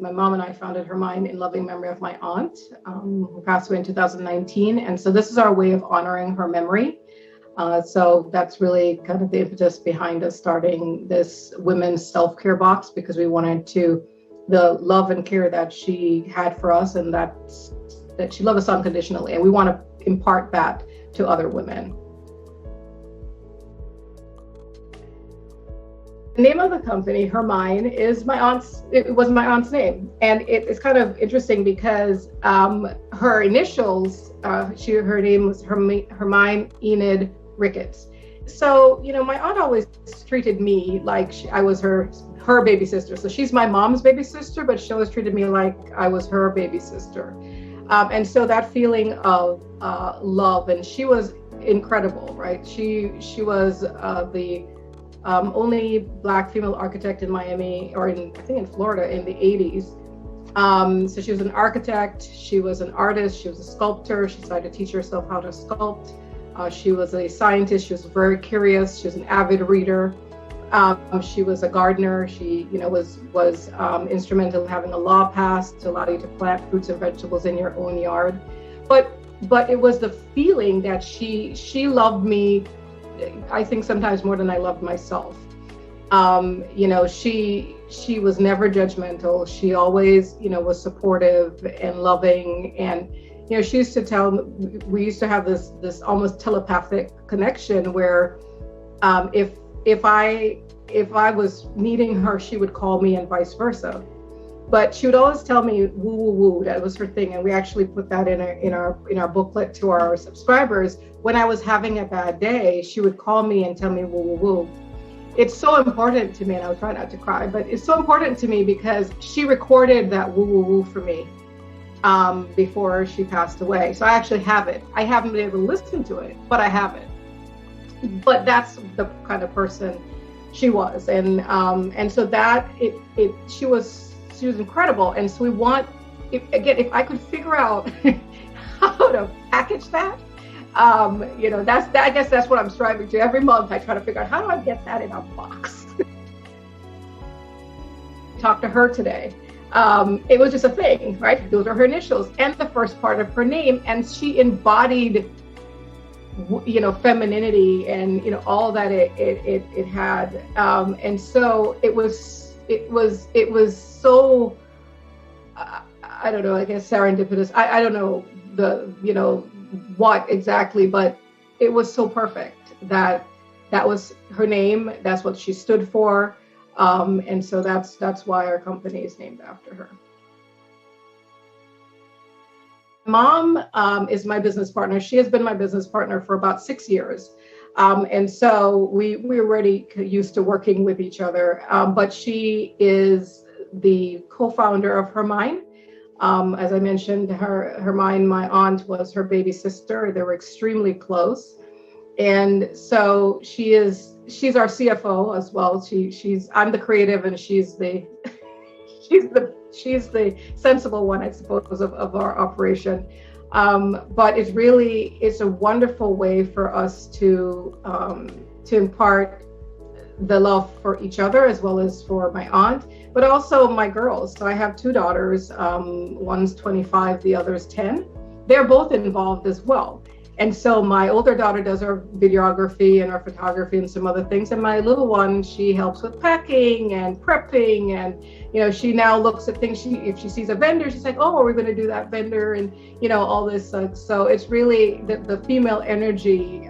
my mom and I founded Hermine in loving memory of my aunt, who passed away in 2019. And so this is our way of honoring her memory. So that's really kind of the impetus behind us starting this women's self-care box, because we wanted the love and care that she had for us, and that she loved us unconditionally. And we want to impart that to other women. The name of the company, Hermine, is it was my aunt's name. And it's kind of interesting because her initials, her name was Hermine Enid Ricketts. So, my aunt always treated me like I was her baby sister. So she's my mom's baby sister, but she always treated me like I was her baby sister. And so that feeling of love, and she was incredible, right? She was the only Black female architect in Miami, or I think in Florida in the 80s. So she was an architect, she was an artist, she was a sculptor. She decided to teach herself how to sculpt. She was a scientist. She was very curious. She was an avid reader. She was a gardener. She, was instrumental in having a law passed to allow you to plant fruits and vegetables in your own yard. But it was the feeling that she loved me, I think sometimes more than I loved myself. She was never judgmental. She always, was supportive and loving. And she used to tell me, we used to have this almost telepathic connection where if I was needing her, she would call me and vice versa. But she would always tell me woo woo woo. That was her thing, and we actually put that in our booklet to our subscribers. When I was having a bad day, she would call me and tell me woo woo woo. It's so important to me, and I was trying not to cry, but it's so important to me because she recorded that woo woo woo for me before she passed away. So I actually have it. I haven't been able to listen to it, but I have it. But that's the kind of person she was, and so that she was incredible. And so we want, if I could figure out how to package that, I guess that's what I'm striving to. Every month I try to figure out, how do I get that in a box? Talk to her today. It was just a thing, right? Those are her initials and the first part of her name, and she embodied, femininity and all that it had, and so it was so I don't know, I guess serendipitous. I don't know what exactly, but it was so perfect that was her name. That's what she stood for. And so that's why our company is named after her. Mom is my business partner. She has been my business partner for about 6 years. And so we already used to working with each other. But she is the co-founder of Hermine. As I mentioned, Hermine, my aunt, was her baby sister. They were extremely close. And so she's our CFO as well. I'm the creative, and she's the sensible one, I suppose, of our operation. But it's a wonderful way for us to impart the love for each other, as well as for my aunt, but also my girls. So I have 2 daughters. One's 25, the other's 10. They're both involved as well. And so my older daughter does our videography and our photography and some other things. And my little one, she helps with packing and prepping. And, she now looks at things. If she sees a vendor, she's like, oh, we're going to do that vendor, and, all this. So it's really the female energy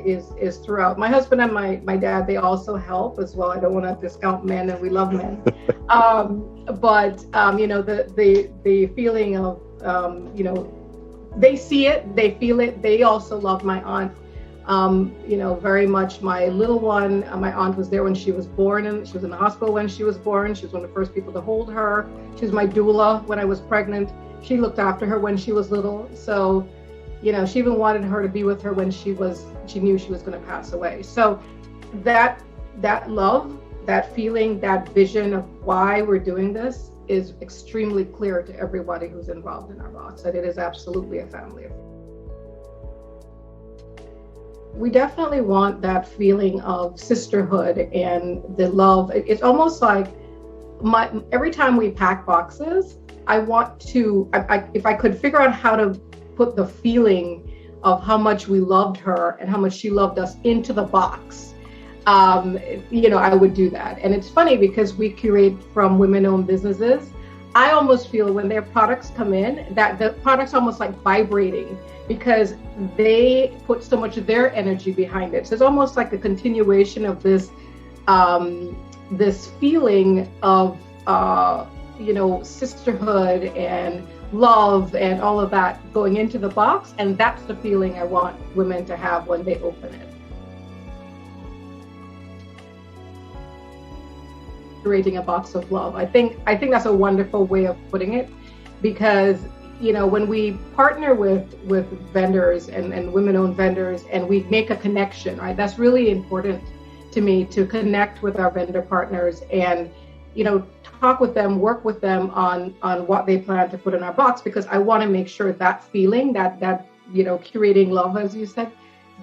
is throughout. My husband and my dad, they also help as well. I don't want to discount men, and we love men. But the feeling of, they see it, they feel it. They also love my aunt, very much. My little one, my aunt was there when she was born, and she was in the hospital when she was born. She was one of the first people to hold her. She was my doula when I was pregnant. She looked after her when she was little. So, she even wanted her to be with her when she knew she was going to pass away. So that love, that feeling, that vision of why we're doing this is extremely clear to everybody who's involved in our box, that it is absolutely a family affair. We definitely want that feeling of sisterhood and the love. It's almost like every time we pack boxes, I want to, if I could figure out how to put the feeling of how much we loved her and how much she loved us into the box, I would do that. And it's funny because we curate from women-owned businesses. I almost feel when their products come in that the product's almost like vibrating because they put so much of their energy behind it. So it's almost like a continuation of this feeling of sisterhood and love and all of that going into the box, and that's the feeling I want women to have when they open it. Curating a box of love. I think that's a wonderful way of putting it, because when we partner with vendors and women-owned vendors and we make a connection, right? That's really important to me, to connect with our vendor partners and talk with them, work with them on what they plan to put in our box, because I want to make sure that feeling, that curating love, as you said,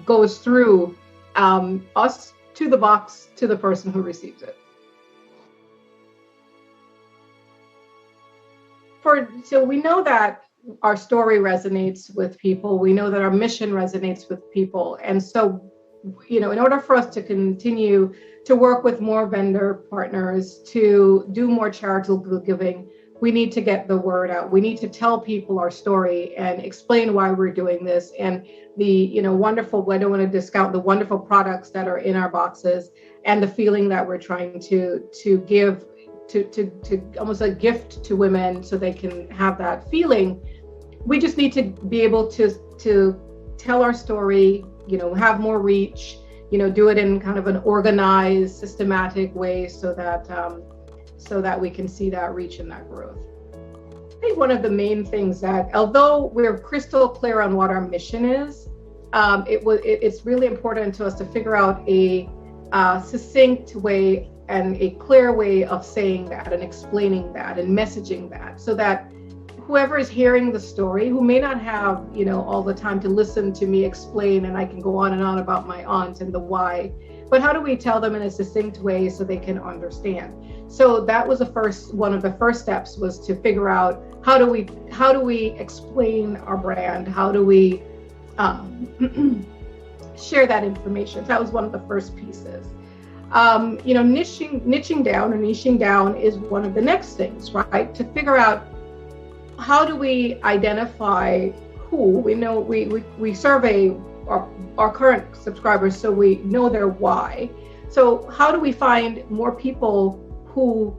goes through us to the box, to the person who receives it. So we know that our story resonates with people. We know that our mission resonates with people. And so, in order for us to continue to work with more vendor partners, to do more charitable giving, we need to get the word out. We need to tell people our story and explain why we're doing this, and the wonderful, I don't want to discount the wonderful products that are in our boxes and the feeling that we're trying to give to almost a gift to women so they can have that feeling. We just need to be able to tell our story, have more reach, do it in kind of an organized, systematic way so that we can see that reach and that growth. I think one of the main things that, although we're crystal clear on what our mission is, it's really important to us to figure out a succinct way and a clear way of saying that and explaining that and messaging that, so that whoever is hearing the story, who may not have, all the time to listen to me explain, and I can go on and on about my aunt and the why, but how do we tell them in a succinct way so they can understand? So that was one of the first steps, was to figure out how do we explain our brand? How do we share that information? So that was one of the first pieces. Niching down is one of the next things, right? To figure out how do we identify who we know. We survey our current subscribers, so we know their why. So how do we find more people who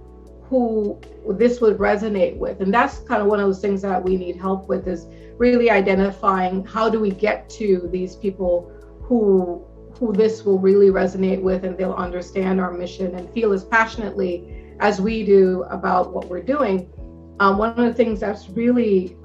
this would resonate with? And that's kind of one of those things that we need help with, is really identifying how do we get to these people who this will really resonate with, and they'll understand our mission and feel as passionately as we do about what we're doing. One of the things that's really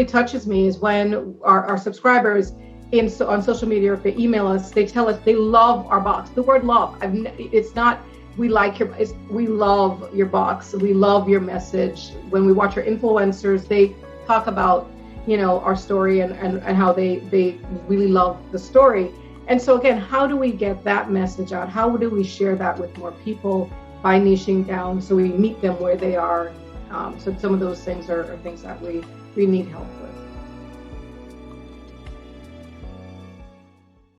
touches me is when our subscribers on social media, if they email us, they tell us they love our box. The word love, it's not we like your, we love your box, we love your message. When we watch our influencers, they talk about our story and how they really love the story. And so again, how do we get that message out? How do we share that with more people by niching down so we meet them where they are? So some of those things are things that we need help with.